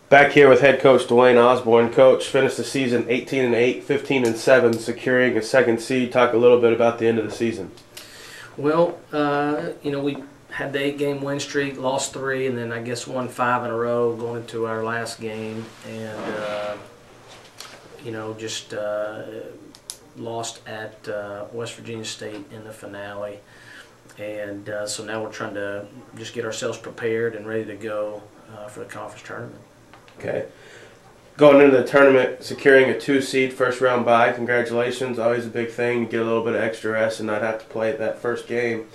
Back here with head coach Dwaine Osborne. Coach, finished the season 18-8, 15-7, securing a second seed. Talk a little bit about the end of the season. Well, we had the 8-game win streak, lost 3, and then I guess won 5 in a row going into our last game, and just lost at West Virginia State in the finale. And so now we're trying to just get ourselves prepared and ready to go for the conference tournament. Okay. Going into the tournament, securing a 2 seed, first round bye. Congratulations. Always a big thing. You get a little bit of extra rest and not have to play that first game.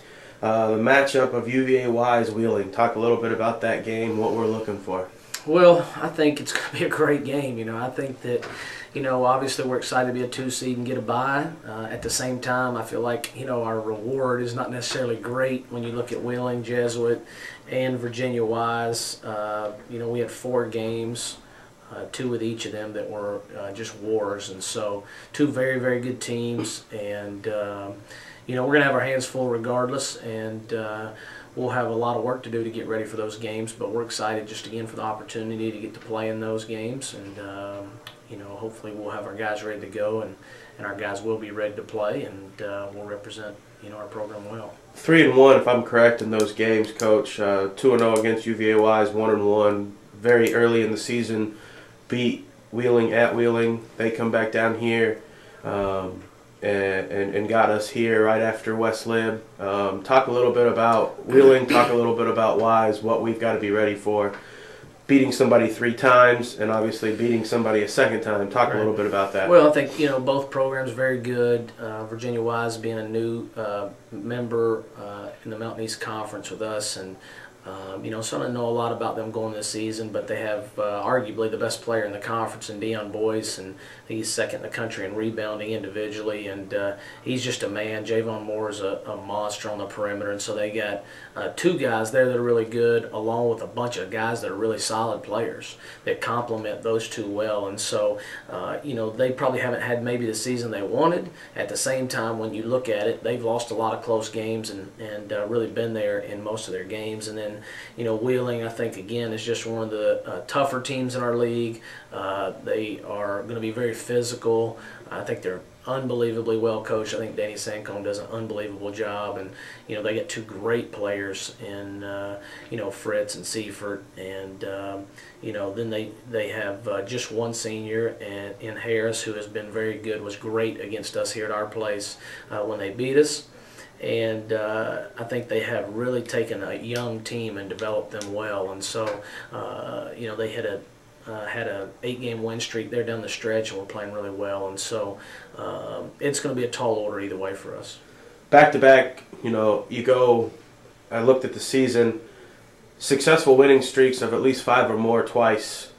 The matchup of UVA-Wise Wheeling. Talk a little bit about that game, what we're looking for. Well, I think it's going to be a great game. I think that, obviously we're excited to be a 2 seed and get a bye. At the same time, I feel like, our reward is not necessarily great when you look at Wheeling, Jesuit, and Virginia-Wise. We had 4 games, 2 with each of them that were just wars. And so 2 very, very good teams. And, we're going to have our hands full regardless. And we'll have a lot of work to do to get ready for those games, but we're excited just again for the opportunity to get to play in those games, and hopefully we'll have our guys ready to go, and our guys will be ready to play, and we'll represent our program well. 3-1, if I'm correct, in those games, Coach. 2-0 against UVA-Wise, 1-1. Very early in the season, beat Wheeling at Wheeling. They come back down here. And got us here right after West Lib. Talk a little bit about Wheeling, talk a little bit about Wise, what we've got to be ready for. Beating somebody 3 times and obviously beating somebody a second time. Talk a little bit about that. Well, I think, both programs are very good. Virginia-Wise being a new member in the Mountain East Conference with us, and so I don't know a lot about them going this season, but they have arguably the best player in the conference in Dion Boyce, and he's second in the country in rebounding individually, and he's just a man. Javon Moore is a monster on the perimeter, and so they got 2 guys there that are really good, along with a bunch of guys that are really solid players that complement those 2 well, and so they probably haven't had maybe the season they wanted. At the same time, when you look at it, they've lost a lot of close games and really been there in most of their games. And then Wheeling, I think, again, is just one of the tougher teams in our league. They are going to be very physical. I think they're unbelievably well coached. I think Danny Sancombe does an unbelievable job, and they get 2 great players in Fritz and Seifert, and then they have just 1 senior in Harris, who has been very good, was great against us here at our place when they beat us. And I think they have really taken a young team and developed them well. And so, they had a 8-game win streak there down the stretch, and we're playing really well. And so, it's going to be a tall order either way for us. Back to back, you go. I looked at the season. Successful winning streaks of at least 5 or more twice.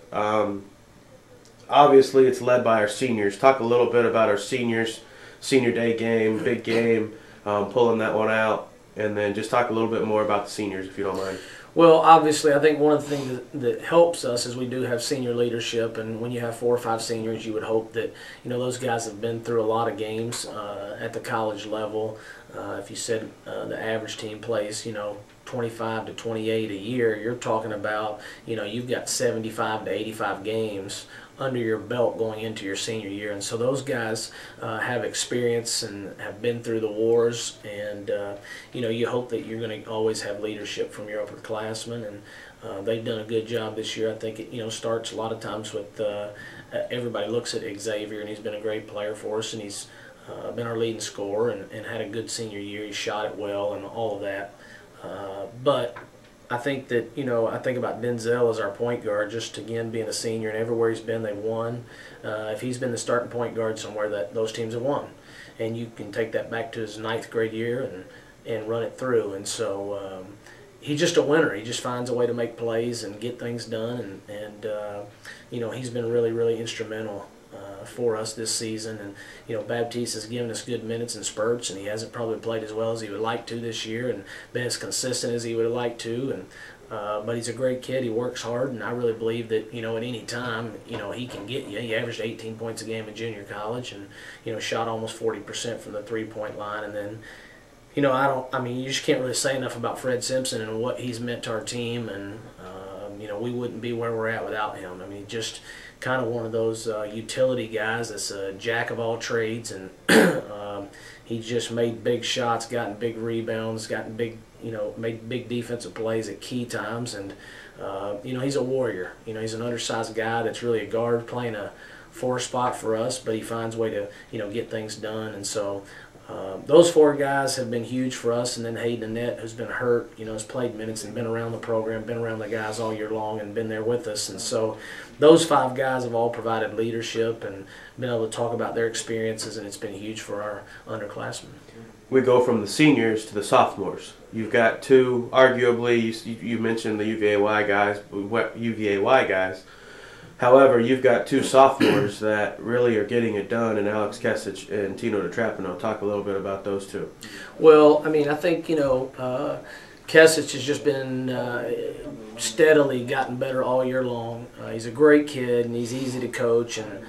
Obviously, it's led by our seniors. Talk a little bit about our seniors, senior day game, big game. Pulling that one out, and then just talk a little bit more about the seniors, if you don't mind. Well, obviously, I think one of the things that helps us is we do have senior leadership, and when you have 4 or 5 seniors, you would hope that those guys have been through a lot of games at the college level. If you said the average team plays, 25 to 28 a year, you're talking about, you've got 75 to 85 games under your belt going into your senior year, and so those guys have experience and have been through the wars, and you hope that you're going to always have leadership from your upperclassmen, and they've done a good job this year. I think it starts a lot of times with everybody looks at Xavier, and he's been a great player for us, and he's been our leading scorer and had a good senior year. He shot it well and all of that, but I think that, I think about Denzel as our point guard, just again being a senior, and everywhere he's been, they've won. If he's been the starting point guard somewhere, those teams have won. And you can take that back to his 9th grade year and run it through. And so he's just a winner. He just finds a way to make plays and get things done. And he's been really, really instrumental for us this season. And Baptiste has given us good minutes and spurts, and he hasn't probably played as well as he would like to this year, and been as consistent as he would have liked to. And but he's a great kid. He works hard, and I really believe that at any time he can get you. He averaged 18 points a game in junior college, and shot almost 40% from the 3-point line. And then you just can't really say enough about Fred Simpson and what he's meant to our team. And we wouldn't be where we're at without him. I mean, just kind of one of those utility guys that's a jack of all trades, and he just made big shots, gotten big rebounds, gotten big, made big defensive plays at key times, and he's a warrior. He's an undersized guy that's really a guard playing a 4 spot for us, but he finds a way to get things done, and so. Those 4 guys have been huge for us, and then Hayden Annette, who's been hurt, has played minutes and been around the program, been around the guys all year long and been there with us. And so those 5 guys have all provided leadership and been able to talk about their experiences, and it's been huge for our underclassmen. We go from the seniors to the sophomores. You've got 2, arguably, you mentioned the UVA-Y guys. However, you've got 2 sophomores that really are getting it done, and Alex Kesich and Tino DeTrapino. Talk a little bit about those 2. Well, I mean, I think, Kesich has just been steadily gotten better all year long. He's a great kid, and he's easy to coach, and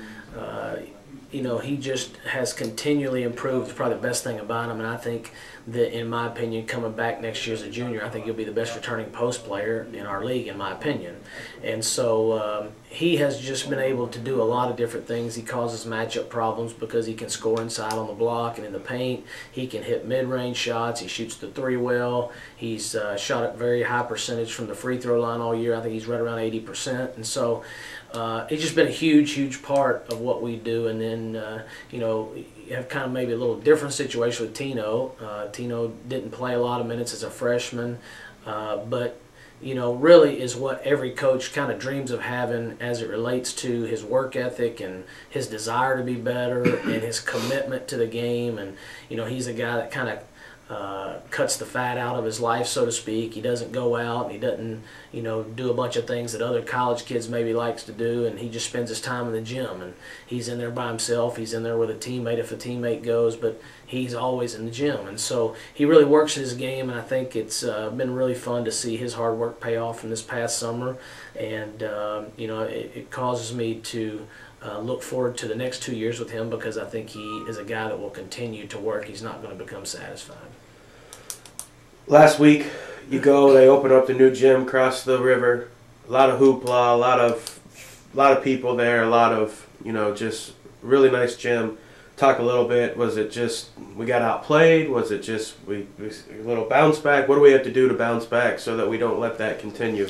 he just has continually improved. It's probably the best thing about him, and I think that, in my opinion, coming back next year as a junior, I think he'll be the best returning post player in our league, in my opinion. And so he has just been able to do a lot of different things. He causes matchup problems because he can score inside on the block and in the paint. He can hit mid-range shots. He shoots the 3 well. He's shot at very high percentage from the free throw line all year. I think he's right around 80%. And so it's just been a huge, huge part of what we do. And then, you have kind of maybe a little different situation with Tino. Tino didn't play a lot of minutes as a freshman, but really is what every coach kind of dreams of having as it relates to his work ethic and his desire to be better and his commitment to the game. And he's a guy that kind of cuts the fat out of his life, so to speak. He doesn't go out and he doesn't do a bunch of things that other college kids maybe likes to do, and he just spends his time in the gym, and he's in there by himself. He's in there with a teammate if a teammate goes, but he's always in the gym. And so he really works his game, and I think it's been really fun to see his hard work pay off in this past summer. And it causes me to look forward to the next 2 years with him, because I think he is a guy that will continue to work. He's not going to become satisfied. Last week, they open up the new gym across the river. A lot of hoopla, a lot of people there, a lot of, just really nice gym. Talk a little bit. Was it just we got outplayed? Was it just we a little bounce back? What do we have to do to bounce back so that we don't let that continue?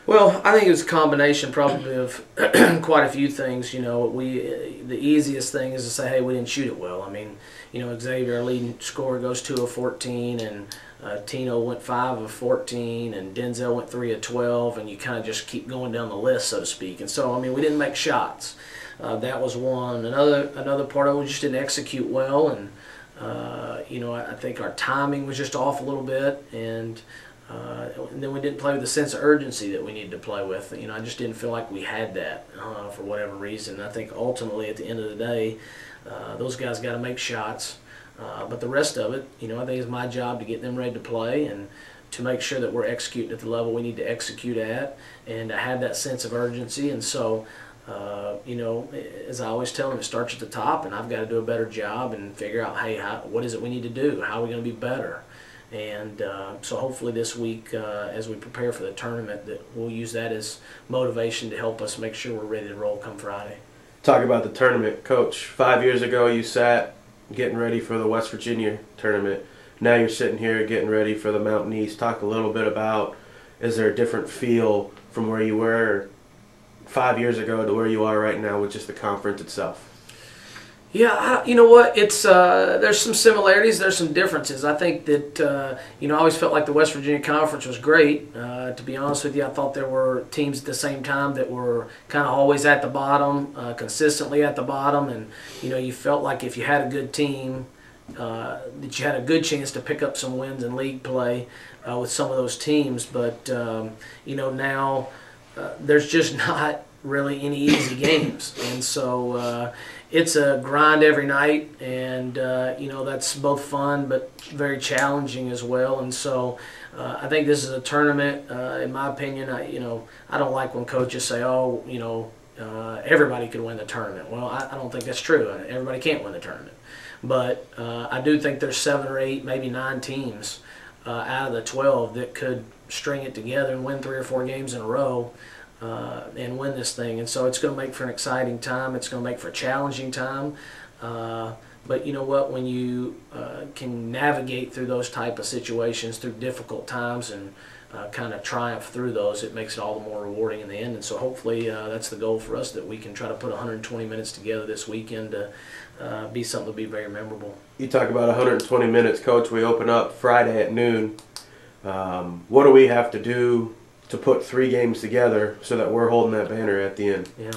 Well, I think it was a combination probably of quite a few things. The easiest thing is to say, hey, we didn't shoot it well. I mean, Xavier, our leading scorer, goes 2 of 14, and Tino went 5 of 14, and Denzel went 3 of 12, and you kind of just keep going down the list, so to speak. And so, I mean, we didn't make shots. That was one. Another part of it, we just didn't execute well, and I think our timing was just off a little bit, and then we didn't play with the sense of urgency that we needed to play with. I just didn't feel like we had that for whatever reason. I think ultimately, at the end of the day, those guys got to make shots. But the rest of it, I think it's my job to get them ready to play and to make sure that we're executing at the level we need to execute at, and to have that sense of urgency. And so, as I always tell them, it starts at the top, and I've got to do a better job and figure out, hey, what is it we need to do? How are we going to be better? And so hopefully this week, as we prepare for the tournament, that we'll use that as motivation to help us make sure we're ready to roll come Friday. Talk about the tournament, Coach. 5 years ago, you sat getting ready for the West Virginia tournament. Now you're sitting here getting ready for the Mountain East. Talk a little bit about, is there a different feel from where you were 5 years ago to where you are right now with just the conference itself? Yeah, you know what? It's there's some similarities, there's some differences. I think that I always felt like the West Virginia Conference was great. To be honest with you, I thought there were teams at the same time that were kind of always at the bottom, consistently at the bottom, and you felt like if you had a good team, that you had a good chance to pick up some wins in league play with some of those teams. But now there's just not really any easy games, and so it's a grind every night, and that's both fun but very challenging as well. And so I think this is a tournament. In my opinion, I don't like when coaches say, "Oh, everybody could win the tournament." Well, I don't think that's true. Everybody can't win the tournament, but I do think there's 7 or 8, maybe 9 teams out of the 12 that could string it together and win 3 or 4 games in a row and win this thing. And so it's going to make for an exciting time. It's going to make for a challenging time. But you know what? When you can navigate through those type of situations, through difficult times, and kind of triumph through those, it makes it all the more rewarding in the end. And so hopefully that's the goal for us, that we can try to put 120 minutes together this weekend to be something to be very memorable. You talk about 120 minutes, Coach. We open up Friday at noon. What do we have to do to put 3 games together so that we're holding that banner at the end? Yeah,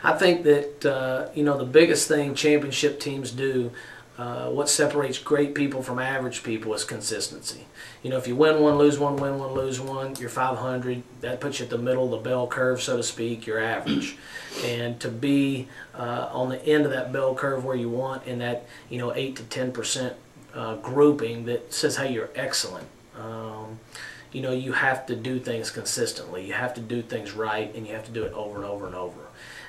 I think that you know, the biggest thing championship teams do, what separates great people from average people, is consistency. You know, if you win one, lose one, win one, lose one, you're 500. That puts you at the middle of the bell curve, so to speak. You're average. And to be on the end of that bell curve where you want, in that, you know, 8 to 10% grouping that says, hey, you're excellent. You know, you have to do things consistently. You have to do things right, and you have to do it over and over and over.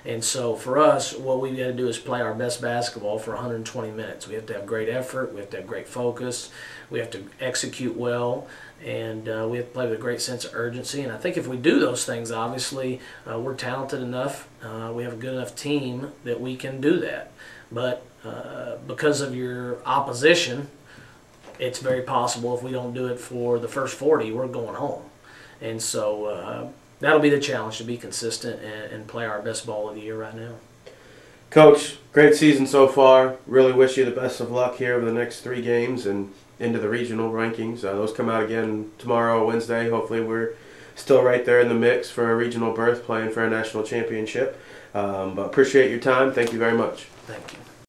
And so for us, what we've got to do is play our best basketball for 120 minutes. We have to have great effort. We have to have great focus. We have to execute well. And we have to play with a great sense of urgency. And I think if we do those things, obviously, we're talented enough. We have a good enough team that we can do that. But because of your opposition, it's very possible if we don't do it for the first 40, we're going home. And so that'll be the challenge, to be consistent and play our best ball of the year right now. Coach, great season so far. Really wish you the best of luck here over the next 3 games and into the regional rankings. Those come out again tomorrow, Wednesday. Hopefully we're still right there in the mix for a regional berth, playing for a national championship. But appreciate your time. Thank you very much. Thank you.